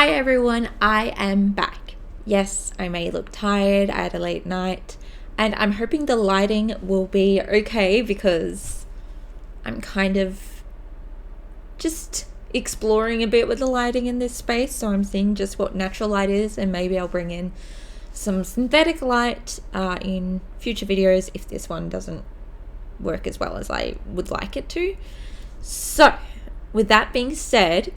Hi everyone, I am back. Yes, I may look tired, I had a late night, and I'm hoping the lighting will be okay because I'm kind of just exploring a bit with the lighting in this space, so I'm seeing just what natural light is, and maybe I'll bring in some synthetic light in future videos if this one doesn't work as well as I would like it to. So, with that being said,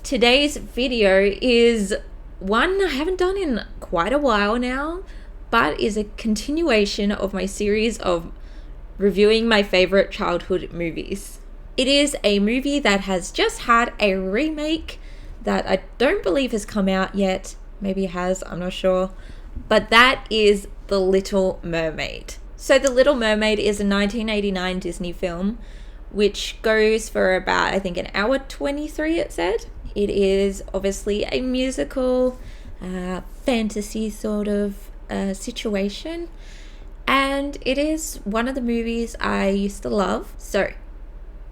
today's video is one I haven't done in quite a while now, but is a continuation of my series of reviewing my favorite childhood movies. It is a movie that has just had a remake that I don't believe has come out yet. Maybe it has, I'm not sure. But that is The Little Mermaid. So The Little Mermaid is a 1989 Disney film which goes for about, I think, an hour 23, it said. It is obviously a musical, fantasy sort of situation. And it is one of the movies I used to love. So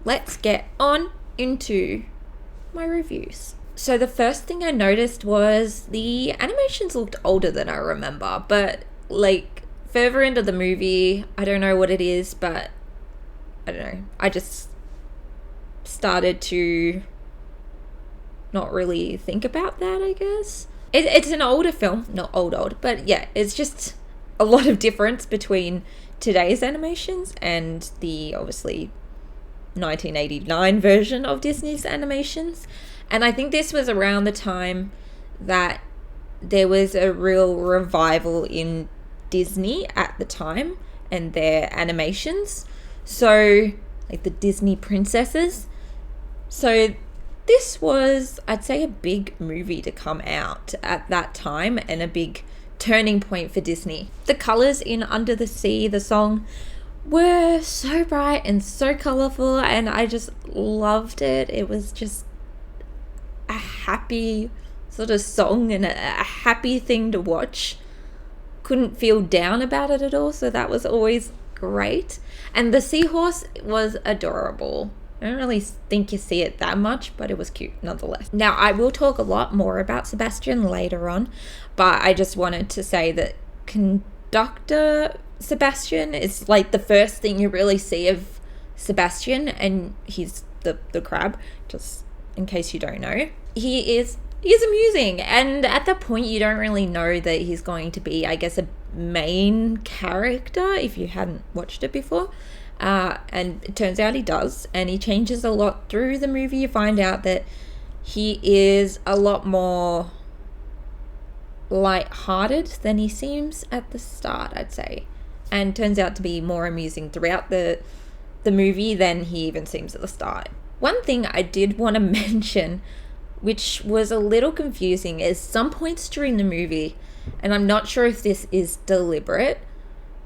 let's get on into my reviews. So the first thing I noticed was the animations looked older than I remember. But like further into the movie, I don't know what it is, but I don't know. I just started to not really think about that, I guess. It's an older film, not old, but yeah, it's just a lot of difference between today's animations and the obviously 1989 version of Disney's animations. And I think this was around the time that there was a real revival in Disney at the time and their animations. So, like the Disney princesses. So this was, I'd say, a big movie to come out at that time and a big turning point for Disney. The colors in Under the Sea, the song, were so bright and so colorful, and I just loved it. It was just a happy sort of song and a happy thing to watch. Couldn't feel down about it at all, so that was always great. And the seahorse was adorable. I don't really think you see it that much, but it was cute nonetheless. Now, I will talk a lot more about Sebastian later on, but I just wanted to say that conductor Sebastian is like the first thing you really see of Sebastian, and he's the crab, just in case you don't know. He's amusing, and at that point you don't really know that he's going to be, I guess, a main character if you hadn't watched it before. And it turns out he does, and he changes a lot through the movie. You find out that he is a lot more light-hearted than he seems at the start, I'd say, and turns out to be more amusing throughout the movie than he even seems at the start. One thing I did want to mention, which was a little confusing, is some points during the movie, and I'm not sure if this is deliberate,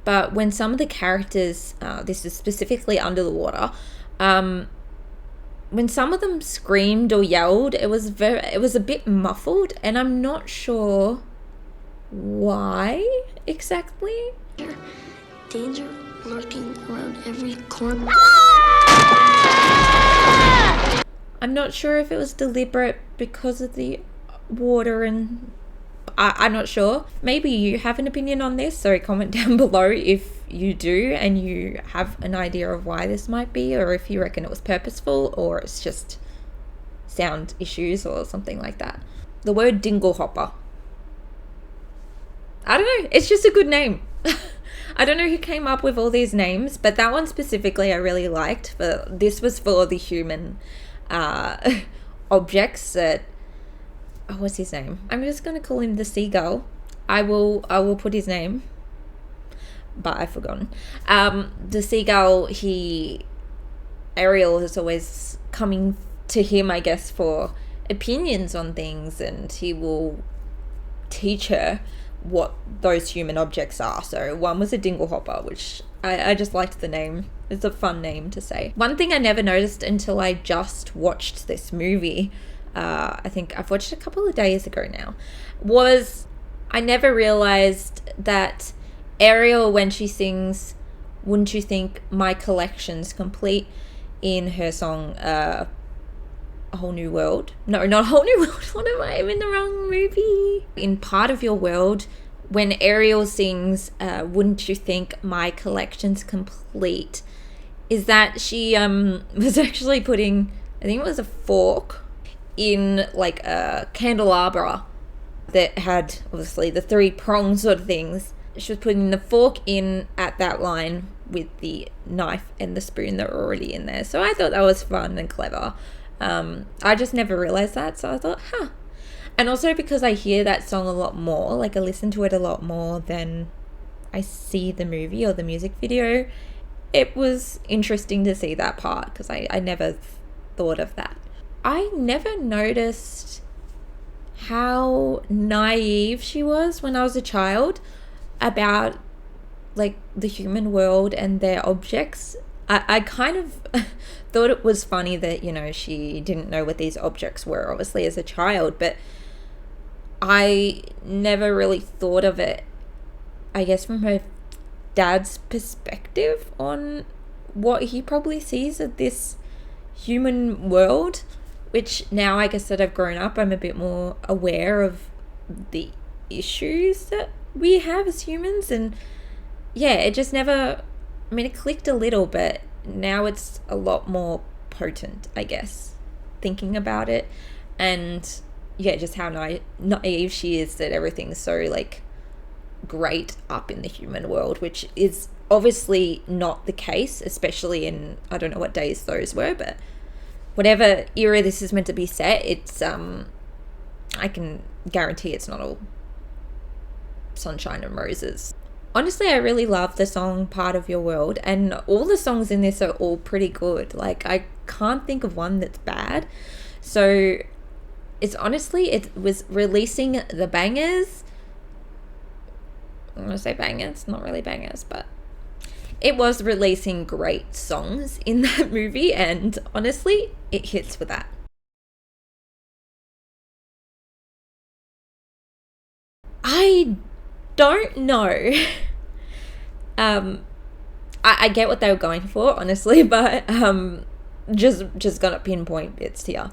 but when some of the characters, this is specifically under the water, when some of them screamed or yelled, it was a bit muffled, and I'm not sure why exactly. Danger lurking around every corner. I'm not sure if it was deliberate because of the water, and I'm not sure. Maybe you have an opinion on this, so comment down below if you do and you have an idea of why this might be, or if you reckon it was purposeful or it's just sound issues or something like that. The word dinglehopper. I don't know, it's just a good name. I don't know who came up with all these names, but that one specifically I really liked. But this was for the human objects that, oh, what's his name? I'm just going to call him the seagull. I will put his name, but I've forgotten. The seagull, Ariel is always coming to him, I guess, for opinions on things, and he will teach her what those human objects are. So one was a dinglehopper, which I just liked the name. It's a fun name to say. One thing I never noticed until I just watched this movie, I think I've watched it a couple of days ago now, was I never realized that Ariel, when she sings "Wouldn't You Think My Collection's Complete" in her song A Whole New World. No, not A Whole New World. What am I? I'm in the wrong movie. In Part of Your World, when Ariel sings, wouldn't you think my collection's complete, is that she was actually putting, I think it was a fork in like a candelabra that had obviously the 3 prongs sort of things. She was putting the fork in at that line with the knife and the spoon that were already in there. So I thought that was fun and clever. I just never realized that, so I thought, And also because I hear that song a lot more, like I listen to it a lot more than I see the movie or the music video, it was interesting to see that part because I never thought of that. I never noticed how naive she was when I was a child about like the human world and their objects. I kind of thought it was funny that, you know, she didn't know what these objects were, obviously, as a child, but I never really thought of it, I guess, from her dad's perspective on what he probably sees of this human world, which now, I guess that I've grown up, I'm a bit more aware of the issues that we have as humans. And yeah, it just never, I mean, it clicked a little, but now it's a lot more potent, I guess, thinking about it. And yeah, just how naive she is that everything's so like great up in the human world, which is obviously not the case, especially in, I don't know what days those were, but whatever era this is meant to be set, it's I can guarantee it's not all sunshine and roses. Honestly, I really love the song Part of Your World, and all the songs in this are all pretty good. Like, I can't think of one that's bad. So it's honestly, it was releasing the bangers. I'm gonna say bangers, not really bangers, but it was releasing great songs in that movie, and honestly, it hits for that. I don't know. I get what they were going for, honestly, but just gonna pinpoint bits here.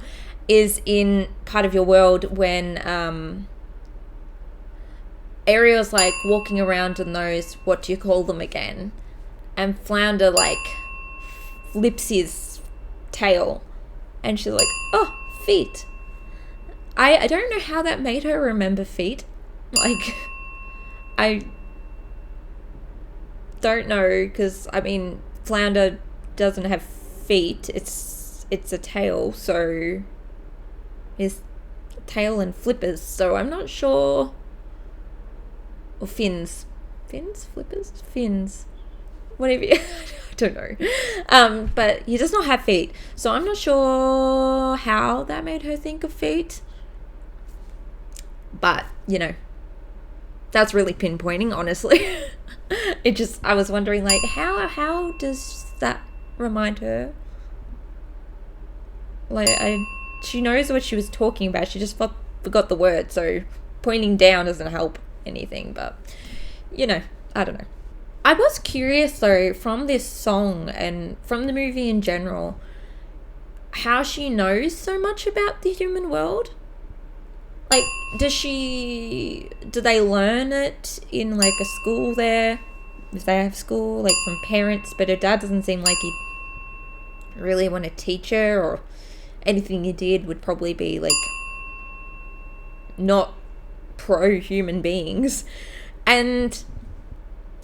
Is in Part of Your World when Ariel's like walking around in those, what do you call them again? And Flounder like flips his tail, and she's like, oh, feet. I don't know how that made her remember feet. Like, I don't know, because I mean, Flounder doesn't have feet, it's a tail, so his tail and flippers, so I'm not sure. Or fins, flippers, fins, whatever. I don't know. But he does not have feet, so I'm not sure how that made her think of feet. But you know, that's really pinpointing, honestly. It just, I was wondering, like, how does that remind her? Like, she knows what she was talking about, she just forgot the word, so pointing down doesn't help anything, but, you know, I don't know. I was curious, though, from this song and from the movie in general, how she knows so much about the human world. Like, do they learn it in, like, a school there? If they have school, like, from parents? But her dad doesn't seem like he'd really want to teach her, or anything he did would probably be, like, not pro-human beings. And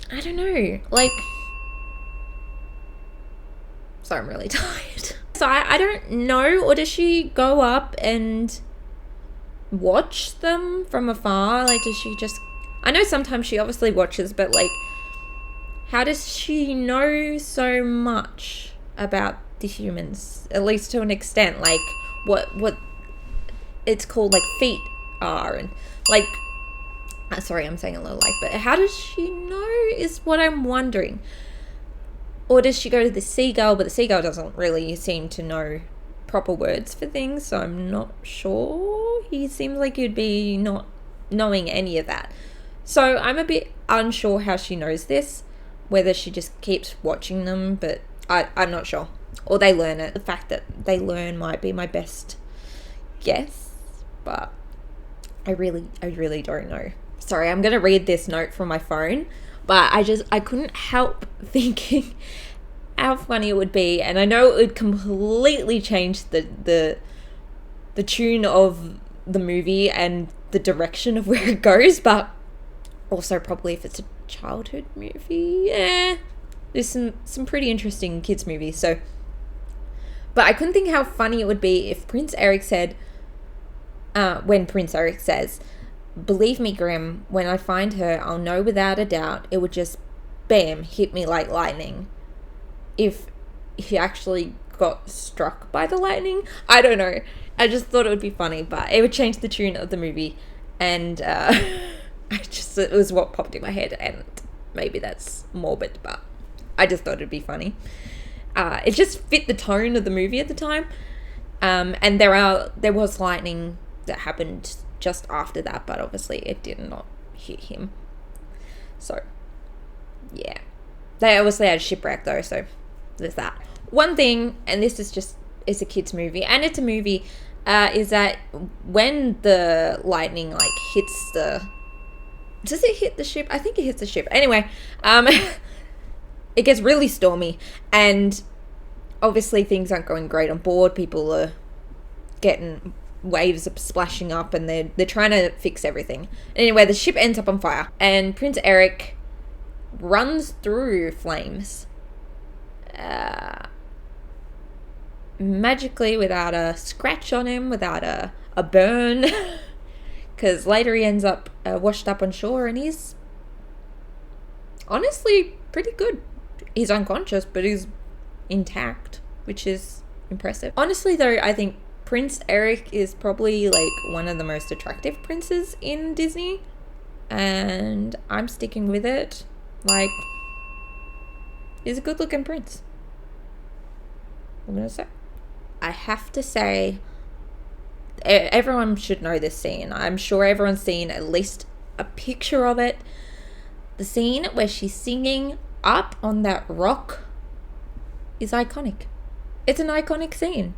I don't know, like, sorry, I'm really tired. So I don't know, or does she go up and watch them from afar? Like, does she just, I know sometimes she obviously watches, but like, how does she know so much about the humans, at least to an extent, like what it's called, like, feet are, and like, sorry, I'm saying a little like, but how does she know is what I'm wondering. Or does she go to the seagull, but the seagull doesn't really seem to know proper words for things, so I'm not sure. He seems like he'd be not knowing any of that, so I'm a bit unsure how she knows this, whether she just keeps watching them, but I'm not sure, or they learn it. The fact that they learn might be my best guess, but I really don't know. Sorry, I'm gonna read this note from my phone, but I couldn't help thinking how funny it would be, and I know it would completely change the tune of the movie and the direction of where it goes, but also probably if it's a childhood movie, there's some pretty interesting kids movies. So, but I couldn't think how funny it would be if Prince Eric said, when Prince Eric says, "Believe me, Grim, when I find her, I'll know without a doubt it would just, bam, hit me like lightning." If he actually got struck by the lightning, I don't know. I just thought it would be funny, but it would change the tune of the movie, and it was what popped in my head, and maybe that's morbid, but I just thought it'd be funny. It just fit the tone of the movie at the time, and there was lightning that happened just after that, but obviously it did not hit him. So, yeah. They obviously had shipwreck though, so there's that. One thing, and this is just, it's a kid's movie, and it's a movie, is that when the lightning like hits does it hit the ship? I think it hits the ship. Anyway, it gets really stormy, and obviously things aren't going great on board. People are getting, waves are splashing up, and they're trying to fix everything. Anyway, the ship ends up on fire, and Prince Eric runs through flames magically, without a scratch on him, without a burn, because later he ends up washed up on shore, and he's honestly pretty good. He's unconscious, but he's intact, which is impressive. Honestly though, I think Prince Eric is probably like one of the most attractive princes in Disney, and I'm sticking with it. Like, he's a good looking prince, I'm gonna say. I have to say, everyone should know this scene. I'm sure everyone's seen at least a picture of it. The scene where she's singing up on that rock is iconic. It's an iconic scene.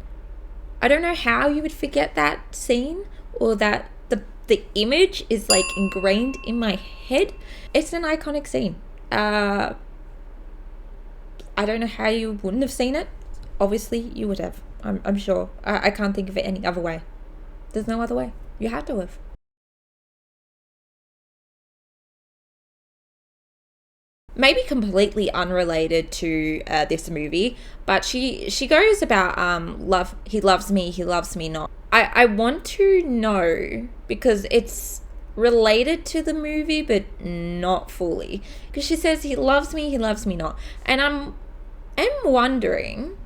I don't know how you would forget that scene, or that the image is like ingrained in my head. It's an iconic scene. I don't know how you wouldn't have seen it. Obviously you would have. I'm sure. I can't think of it any other way. There's no other way. You had to have. Maybe completely unrelated to this movie, but she goes about love. He loves me not. I want to know, because it's related to the movie but not fully, because she says he loves me not, and I'm wondering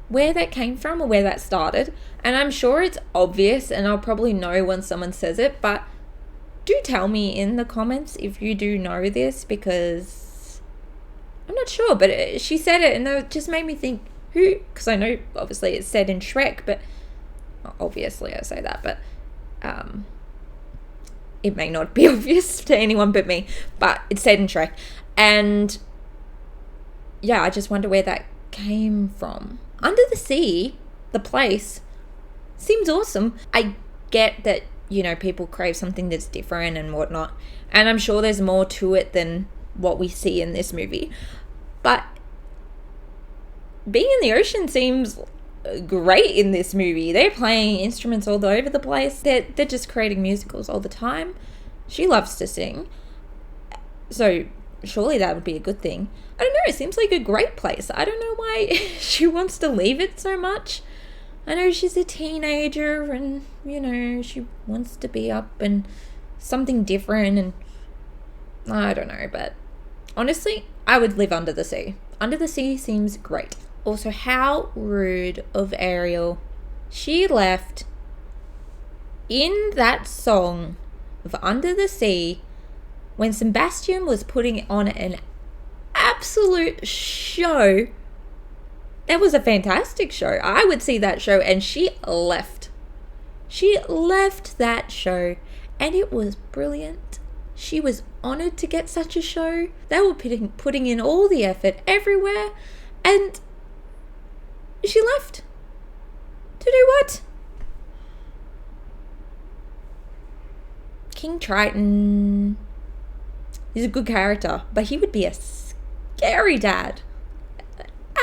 where that came from or where that started. And I'm sure it's obvious, and I'll probably know when someone says it, but do tell me in the comments if you do know this, because I'm not sure. But she said it, and it just made me think, who? Because I know obviously it's said in Shrek, but obviously I say that, but it may not be obvious to anyone but me, but it's said in Shrek. And yeah, I just wonder where that came from. Under the Sea, the place, seems awesome. I get that, you know, people crave something that's different and whatnot, and I'm sure there's more to it than what we see in this movie, but being in the ocean seems great in this movie. They're playing instruments all over the place. They're just creating musicals all the time. She loves to sing, so surely that would be a good thing. I don't know, it seems like a great place. I don't know why she wants to leave it so much. I know she's a teenager, and, you know, she wants to be up and something different, and I don't know, but honestly, I would live under the sea. Under the Sea seems great. Also, how rude of Ariel. She left in that song of Under the Sea when Sebastian was putting on an absolute show. That was a fantastic show. I would see that show, and she left. She left that show, and it was brilliant. She was honoured to get such a show. They were putting in all the effort everywhere, and she left. To do what? King Triton, he's a good character, but he would be a scary dad.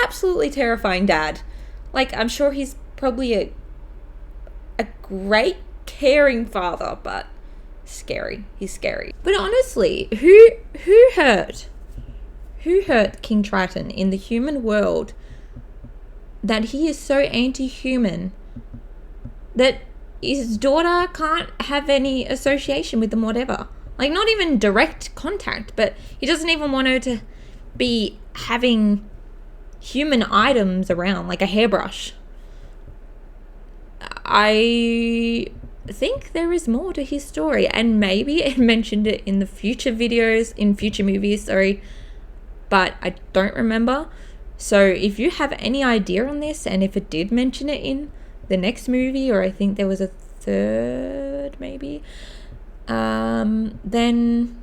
Absolutely terrifying dad. Like, I'm sure he's probably a great caring father, but scary. He's scary. But honestly, who hurt King Triton in the human world that he is so anti-human that his daughter can't have any association with him, whatever? Like, not even direct contact, but he doesn't even want her to be having human items around, like a hairbrush. I think there is more to his story, and maybe it mentioned it in the future videos, in future movies, but I don't remember. So if you have any idea on this, and if it did mention it in the next movie, or I think there was a third maybe, then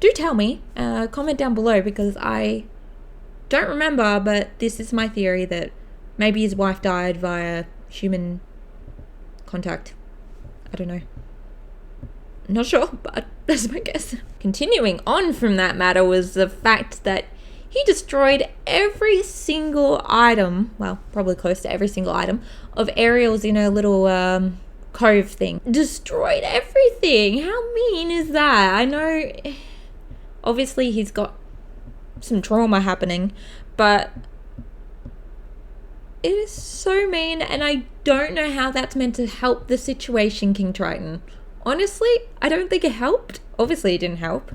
do tell me. Comment down below, because I don't remember, but this is my theory that maybe his wife died via human contact. I don't know. Not sure, but that's my guess. Continuing on from that matter was the fact that he destroyed every single item, well, probably close to every single item, of Ariel's in a little cove thing. Destroyed everything. How mean is that? I know, obviously he's got some trauma happening, but it is so mean, and I don't know how that's meant to help the situation, King Triton. Honestly, I don't think it helped. Obviously, it didn't help.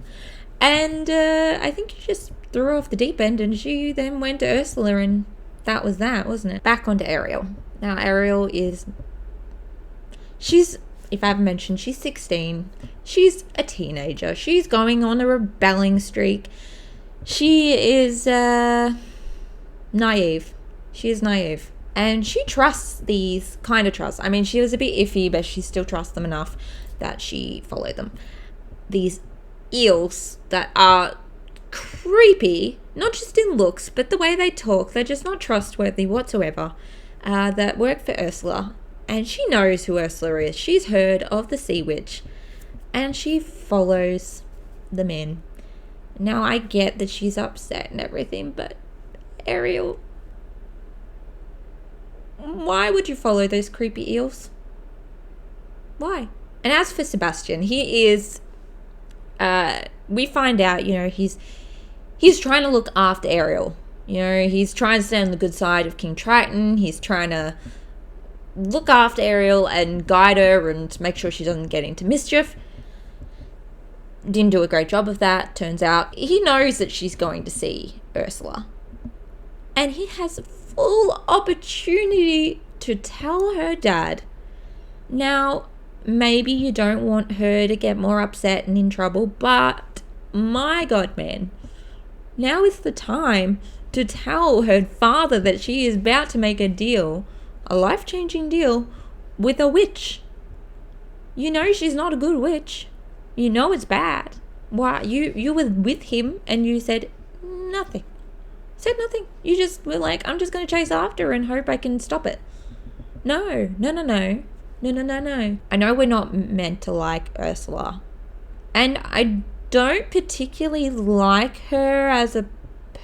And I think he just threw her off the deep end, and she then went to Ursula, and that was that, wasn't it? Back onto Ariel. Now, Ariel is... if I haven't mentioned, she's 16. She's a teenager. She's going on a rebelling streak. She is naive. She is naive. And she trusts these, kind of trusts. I mean, she was a bit iffy, but she still trusts them enough that she followed them. These eels that are creepy, not just in looks, but the way they talk. They're just not trustworthy whatsoever. That work for Ursula. And she knows who Ursula is. She's heard of the Sea Witch. And she follows the men. Now, I get that she's upset and everything, but Ariel, why would you follow those creepy eels? Why? And as for Sebastian, he is, we find out, he's trying to look after Ariel. He's trying to stay on the good side of King Triton. He's trying to look after Ariel and guide her and make sure she doesn't get into mischief. Didn't do a great job of that, turns out. He knows that she's going to see Ursula. And he has full opportunity to tell her dad. Now, maybe you don't want her to get more upset and in trouble, but my God, man, now is the time to tell her father that she is about to make a deal, a life-changing deal, with a witch. She's not a good witch. It's bad. Why? You were with him and you said nothing. Said nothing. You just were like, I'm just going to chase after her and hope I can stop it. No. I know we're not meant to like Ursula. And I don't particularly like her as a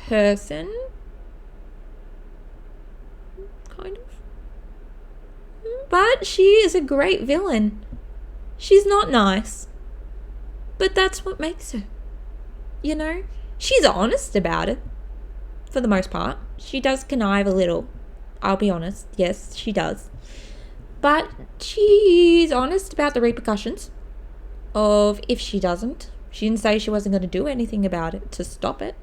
person. Kind of. But she is a great villain. She's not nice. But that's what makes her. She's honest about it. For the most part. She does connive a little. I'll be honest. Yes, she does. But she's honest about the repercussions of if she doesn't. She didn't say she wasn't going to do anything about it to stop it.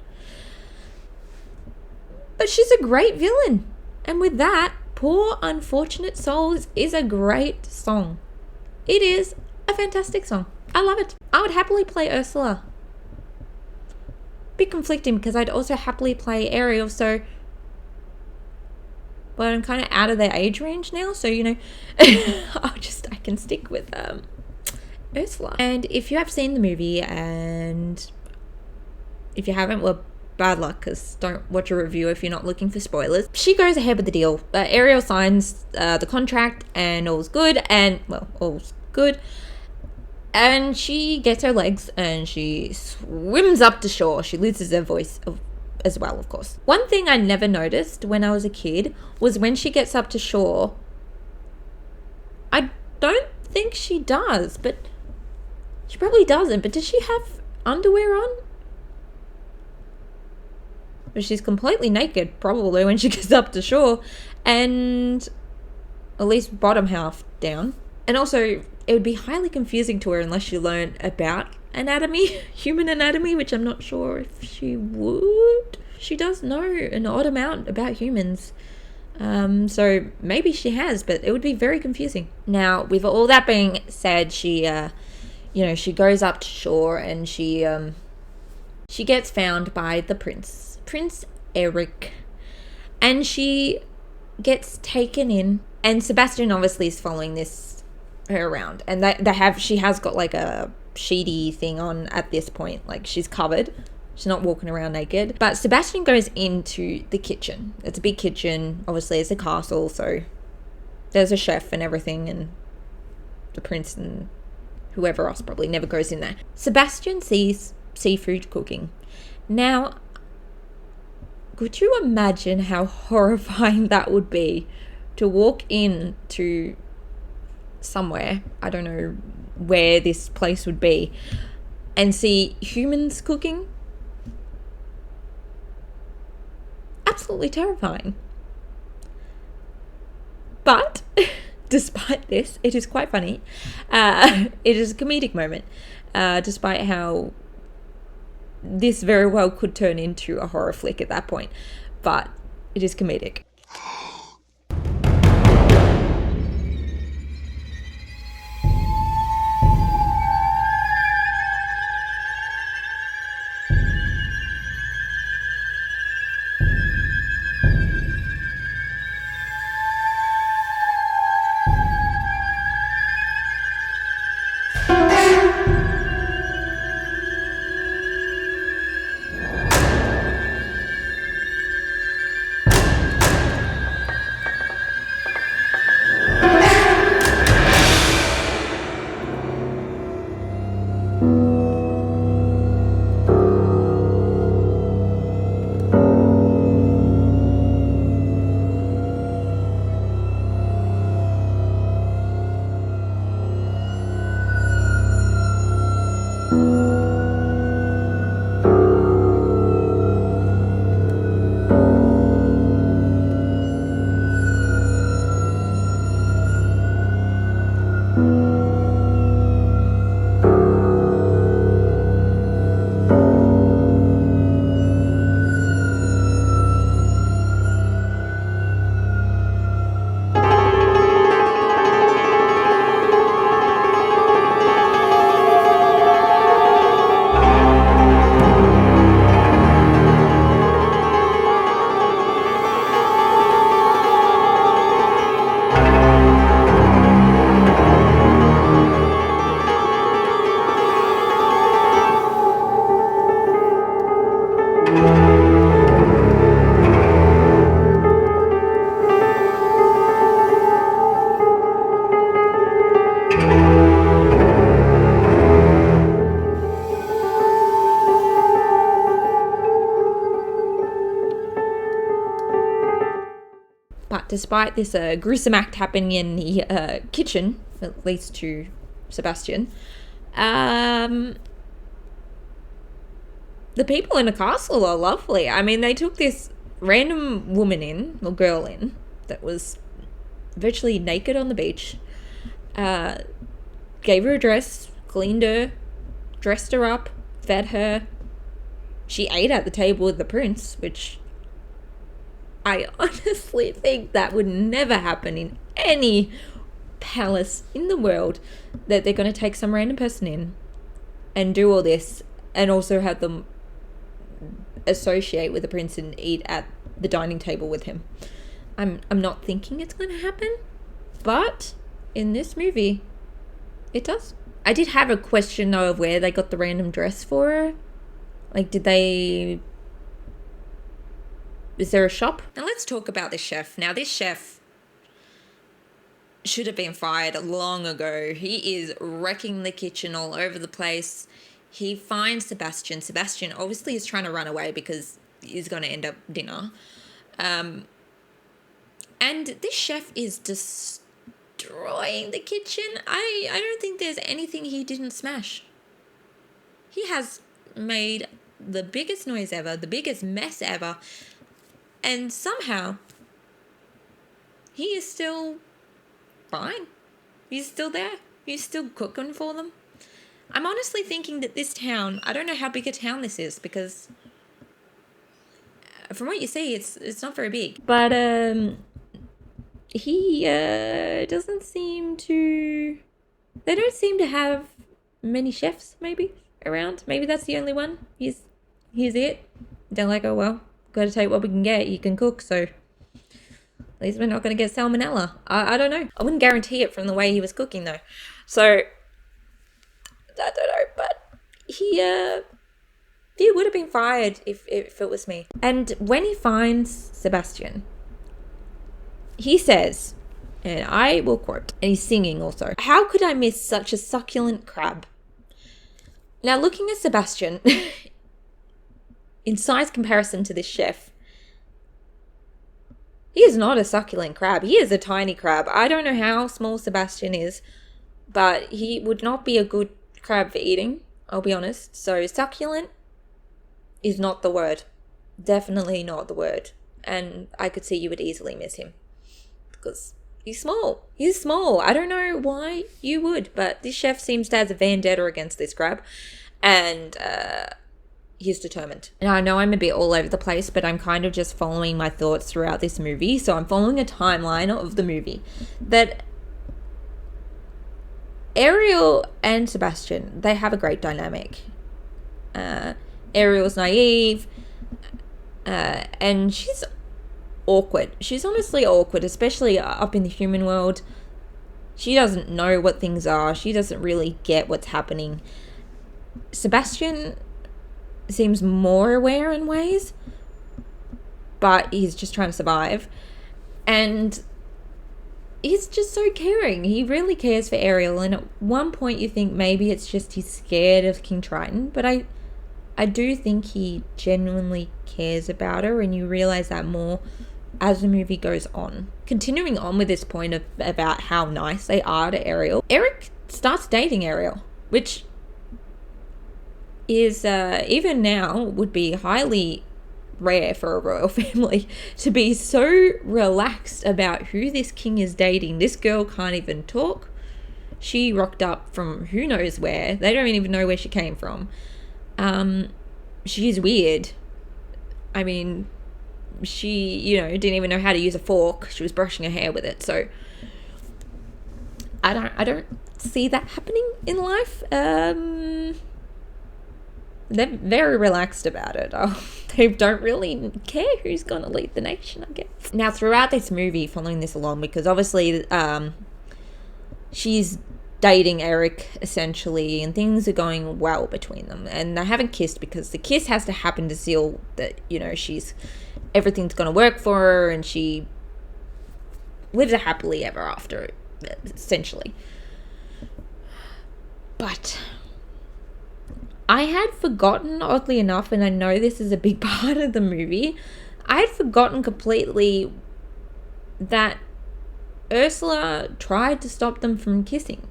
But she's a great villain. And with that, Poor Unfortunate Souls is a great song. It is a fantastic song. I love it. I would happily play Ursula. Bit conflicting because I'd also happily play Ariel, but I'm kind of out of their age range now, so I can stick with Ursula. And if you have seen the movie, and if you haven't, well, bad luck, because don't watch a review if you're not looking for spoilers. She goes ahead with the deal. Ariel signs the contract, and all's good, and, well, all's good. And she gets her legs and she swims up to shore. She loses her voice as well, of course. One thing I never noticed when I was a kid was when she gets up to shore, I don't think she does, but she probably doesn't. But does she have underwear on? But she's completely naked, probably, when she gets up to shore. And at least bottom half down. And also, it would be highly confusing to her unless she learned about anatomy, human anatomy, which I'm not sure if she would. She does know an odd amount about humans. So maybe she has, but it would be very confusing. Now, with all that being said, she goes up to shore and she gets found by the prince, Prince Eric, and she gets taken in. And Sebastian obviously is following her around, and she has got like a sheety thing on at this point, like she's covered. She's not walking around naked. But Sebastian goes into the kitchen. It's a big kitchen. Obviously, it's a castle, so there's a chef and everything, and the prince and whoever else probably never goes in there. Sebastian sees seafood cooking. Now, could you imagine how horrifying that would be to walk in to somewhere, I don't know where this place would be, and see humans cooking? Absolutely terrifying. But despite this, it is quite funny. It is a comedic moment, despite how this very well could turn into a horror flick at that point. But it is comedic. But despite this gruesome act happening in the kitchen, at least to Sebastian, the people in the castle are lovely. I mean, they took this random woman in, or girl in, that was virtually naked on the beach, gave her a dress, cleaned her, dressed her up, fed her. She ate at the table with the prince, which I honestly think that would never happen in any palace in the world, that they're going to take some random person in and do all this and also have them associate with the prince and eat at the dining table with him. I'm not thinking it's going to happen, but in this movie, it does. I did have a question though of where they got the random dress for her. Like, is there a shop? Now let's talk about this chef. Now this chef, should have been fired long ago. He is wrecking the kitchen all over the place. He finds Sebastian. Sebastian obviously is trying to run away because he's going to end up dinner. And this chef is destroying the kitchen. I don't think there's anything he didn't smash. He has made the biggest noise ever, the biggest mess ever, and somehow he is still fine. He's still there. He's still cooking for them. I'm honestly thinking that this town, I don't know how big a town this is, because from what you see, it's not very big. But he doesn't seem to... They don't seem to have many chefs, maybe, around. Maybe that's the only one. Here's it. They're like, oh, well, got to take what we can get. You can cook, so at least we're not going to get salmonella. I don't know. I wouldn't guarantee it from the way he was cooking, though. So, I don't know, but he would have been fired if it was me. And when he finds Sebastian, he says, and I will quote, and he's singing also, "How could I miss such a succulent crab?" Now, looking at Sebastian, in size comparison to this chef, he is not a succulent crab. He is a tiny crab. I don't know how small Sebastian is, but he would not be a good crab for eating, I'll be honest. So succulent is not the word. Definitely not the word. And I could see you would easily miss him because he's small. He's small. I don't know why you would, but this chef seems to have a vendetta against this crab, and he's determined. Now, I know I'm a bit all over the place, but I'm kind of just following my thoughts throughout this movie. So I'm following a timeline of the movie that Ariel and Sebastian, they have a great dynamic. Ariel's naive, and she's awkward. She's honestly awkward, especially up in the human world. She doesn't know what things are. She doesn't really get what's happening. Sebastian seems more aware in ways, but he's just trying to survive. And he's just so caring. He really cares for Ariel. And at one point you think maybe it's just he's scared of King Triton, but I do think he genuinely cares about her, and you realize that more as the movie goes on. Continuing on with this point about how nice they are to Ariel, Eric starts dating Ariel, which is even now would be highly rare for a royal family to be so relaxed about who this king is dating. This girl can't even talk. She rocked up from who knows where. They don't even know where she came from. She's weird. I mean, she, didn't even know how to use a fork. She was brushing her hair with it. So I don't see that happening in life. They're very relaxed about it. They don't really care who's going to lead the nation, I guess. Now, throughout this movie, following this along, because obviously she's dating Eric, essentially, and things are going well between them. And they haven't kissed because the kiss has to happen to seal that, everything's going to work for her, and she lives a happily ever after, essentially. But I had forgotten, oddly enough, and I know this is a big part of the movie, I had forgotten completely that Ursula tried to stop them from kissing.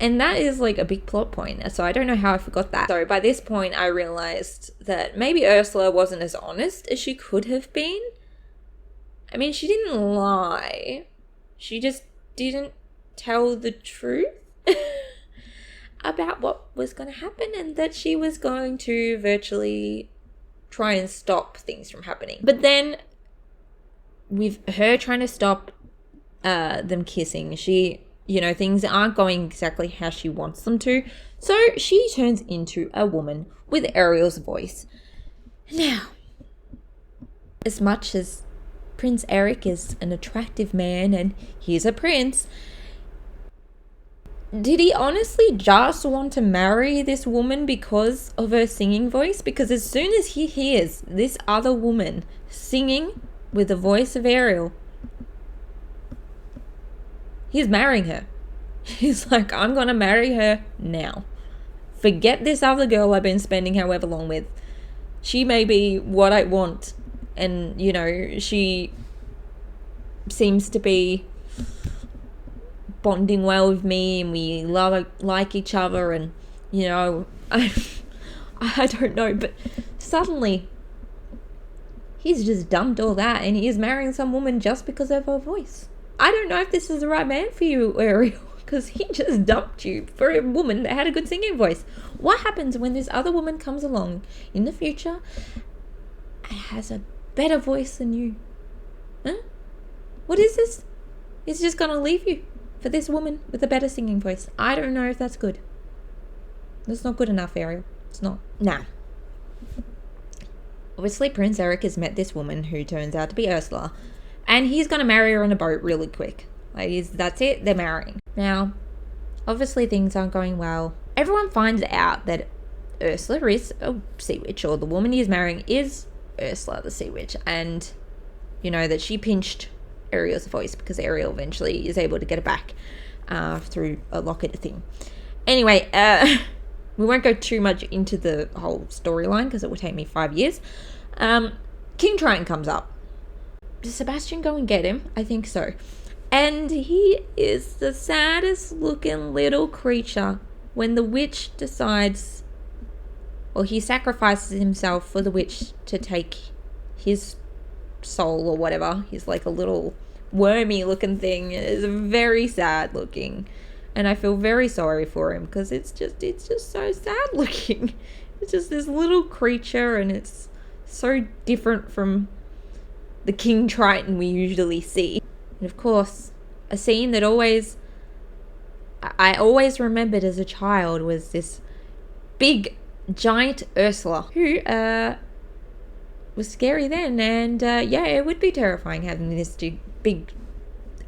And that is like a big plot point, so I don't know how I forgot that. So by this point, I realized that maybe Ursula wasn't as honest as she could have been. I mean, she didn't lie. She just didn't tell the truth about what was going to happen, and that she was going to virtually try and stop things from happening. But then with her trying to stop them kissing, she, things aren't going exactly how she wants them to. So she turns into a woman with Ariel's voice. Now, as much as Prince Eric is an attractive man and he's a prince, did he honestly just want to marry this woman because of her singing voice? Because as soon as he hears this other woman singing with the voice of Ariel, He's marrying her. He's like, I'm gonna marry her now. Forget this other girl I've been spending however long with. She may be what I want. And, you know, she seems to be bonding well with me, and we like each other, and, you know, I don't know, but suddenly he's just dumped all that and he is marrying some woman just because of her voice. I don't know if this is the right man for you, Ariel, because he just dumped you for a woman that had a good singing voice. What happens when this other woman comes along in the future and has a better voice than you? Huh? What is this? He's just gonna leave you for this woman with a better singing voice. I don't know if that's good. That's not good enough, Ariel. It's not. Nah. Obviously, Prince Eric has met this woman who turns out to be Ursula, and he's going to marry her on a boat really quick. That's it, they're marrying. Now, obviously things aren't going well. Everyone finds out that Ursula is a sea witch, or the woman he's marrying is Ursula the sea witch, and, you know, that she pinched Ariel's voice because Ariel eventually is able to get it back through a locket thing. Anyway, we won't go too much into the whole storyline because it would take me 5 years. King Triton comes up. Does Sebastian go and get him? I think so. And he is the saddest looking little creature when the witch decides, or he sacrifices himself for the witch to take his soul or whatever. He's like a little wormy looking thing. It's very sad looking. And I feel very sorry for him because it's just so sad looking. It's just this little creature, and it's so different from the King Triton we usually see. And of course, a scene that I always remembered as a child was this big, giant Ursula, who was scary then. And yeah, it would be terrifying having this big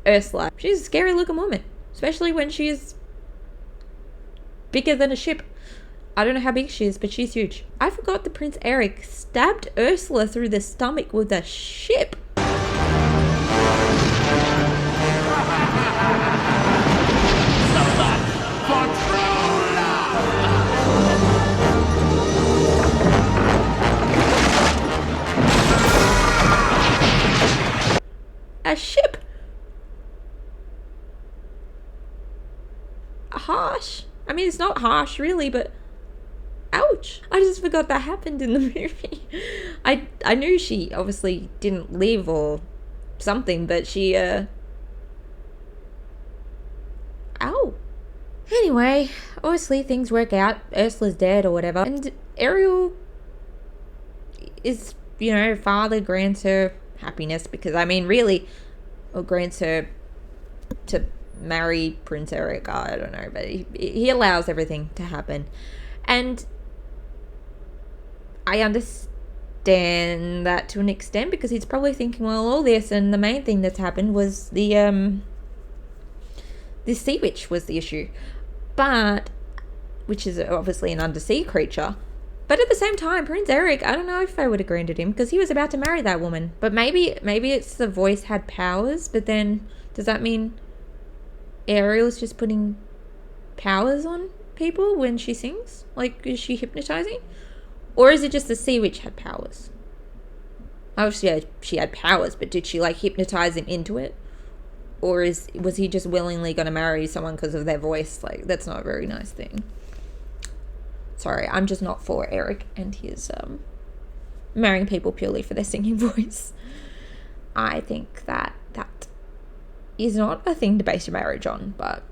Ursula. She's a scary looking woman. Especially when she's bigger than a ship. I don't know how big she is, but she's huge. I forgot that Prince Eric stabbed Ursula through the stomach with a ship. A ship. Harsh. I mean, it's not harsh really, but ouch. I just forgot that happened in the movie. I knew she obviously didn't live or something, but she ow. Anyway, obviously things work out. Ursula's dead or whatever, and Ariel is, you know, father grants her happiness because, I mean, really, or grants her to marry Prince Eric. I don't know, but he allows everything to happen. And I understand that to an extent because he's probably thinking, well, all this, and the main thing that's happened was the this sea witch was the issue, but which is obviously an undersea creature. But at the same time, Prince Eric, I don't know if I would have granted him because he was about to marry that woman. But maybe it's the voice had powers, but then does that mean Ariel's just putting powers on people when she sings? Like, is she hypnotizing? Or is it just the sea witch had powers? Obviously, she had powers, but did she, like, hypnotize him into it? Or was he just willingly going to marry someone because of their voice? Like, that's not a very nice thing. Sorry, I'm just not for Eric and his marrying people purely for their singing voice. I think that is not a thing to base your marriage on, but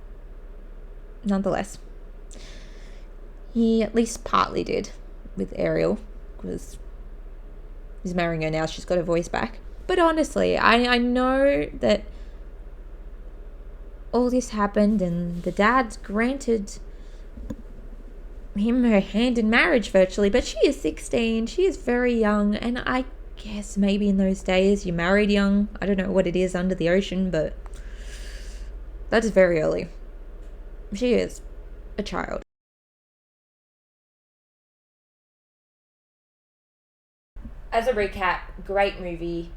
nonetheless, he at least partly did with Ariel because he's marrying her now. She's got her voice back. But honestly, I know that all this happened and the dad's granted him her hand in marriage virtually, but she is 16. She is very young, and I guess maybe in those days you married young. I don't know what it is under the ocean, but that is very early. She is a child. As a recap, great movie.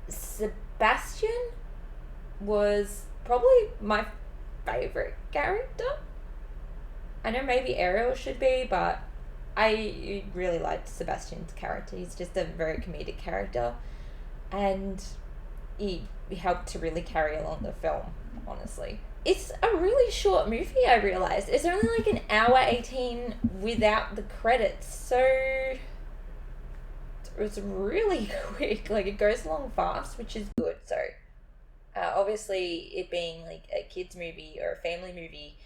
Sebastian was probably my favorite character. I know maybe Ariel should be, but I really liked Sebastian's character. He's just a very comedic character, and he helped to really carry along the film, honestly. It's a really short movie, I realised. It's only like an hour 18 without the credits, so it's really quick. Like, it goes along fast, which is good. So obviously, it being like a kids movie or a family movie,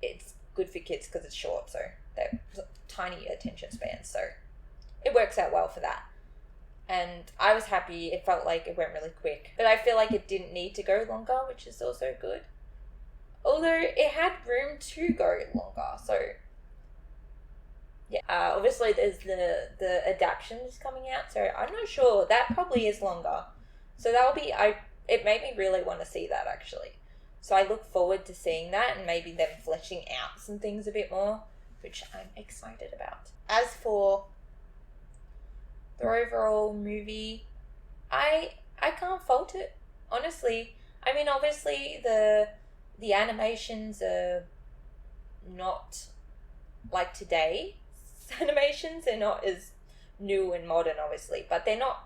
it's good for kids because it's short, so they're tiny attention spans, so it works out well for that. And I was happy. It felt like it went really quick, but I feel like it didn't need to go longer, which is also good, although it had room to go longer. So yeah, obviously there's the adaptions coming out, so I'm not sure. That probably is longer, so that'll be it made me really want to see that, actually. So I look forward to seeing that and maybe them fleshing out some things a bit more, which I'm excited about. As for the overall movie, I can't fault it, honestly. I mean, obviously the animations are not like today's animations. They're not as new and modern, obviously, but they're not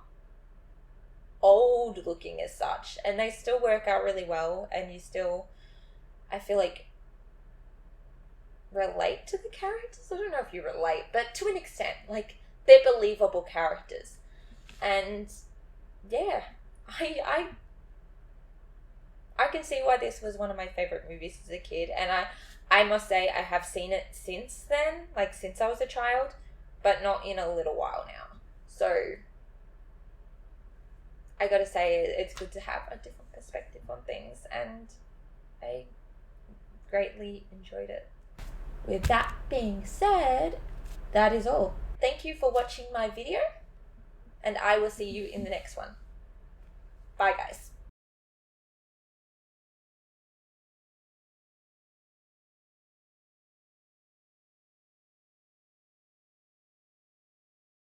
old looking as such, and they still work out really well, and you still, I feel like, relate to the characters. I don't know if you relate, but to an extent, like, they're believable characters. And yeah, I can see why this was one of my favorite movies as a kid, and I must say I have seen it since then, like since I was a child, but not in a little while now. So I gotta say, it's good to have a different perspective on things, and I greatly enjoyed it. With that being said, that is all. Thank you for watching my video, and I will see you in the next one. Bye, guys.